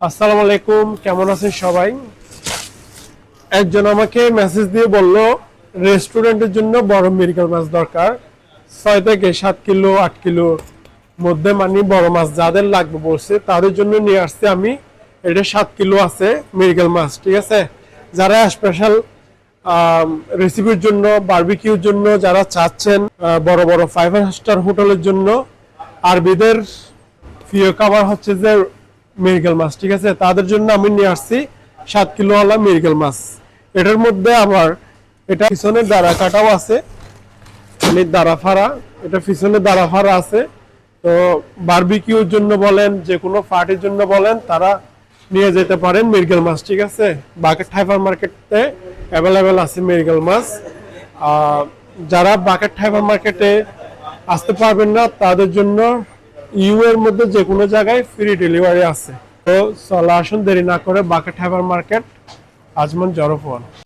আসসালামু আলাইকুম, কেমন আছেন সবাই? একজন আমাকে মেসেজ দিয়ে বলল রেস্টুরেন্টের জন্য বড় মিরগেল মাছ দরকার, 6 থেকে 7 কিলো 8 কিলো মধ্যে, মানে বড় মাছ যাদের লাগবে বলছে তাদের জন্য নিয়ে আসছে আমি। এটা 7 কিলো আছে মিরগেল মাছ, ঠিক আছে? যারা স্পেশাল রেসিপির জন্য, বারবিকিউর জন্য যারা চাচ্ছেন, বড় বড় 5 স্টার হোটেলের জন্য, আরবিদের প্রিয় খাবার হচ্ছে যে মিরগেল মাছ, ঠিক আছে? তাদের জন্য আমি নিয়ে আসছি 7 কিলোওয়ালা মিরগেল মাছ। এটার মধ্যে আবার এটা পিছনে দাঁড়া কাটাও আছে, মানে দাঁড়া ফাড়া, এটা পিছনে দাঁড়া ফাড়া আছে। তো বারবিকিউর জন্য বলেন, যে কোনো পার্টির জন্য বলেন, তারা নিয়ে যেতে পারেন মিরগেল মাছ, ঠিক আছে? বাকেট হাইপার মার্কেটে অ্যাভেলেবেল আছে মিরগেল মাছ। যারা বাকেট হাইপার মার্কেটে আসতে পারবেন না তাদের জন্য ইউ এর মধ্যে যে কোনো জায়গায় ফ্রি ডেলিভারি আছে। তো চলে আসুন, দেরি না করে বাকেট হাইপার মার্কেট, আজমান জরফওয়ান।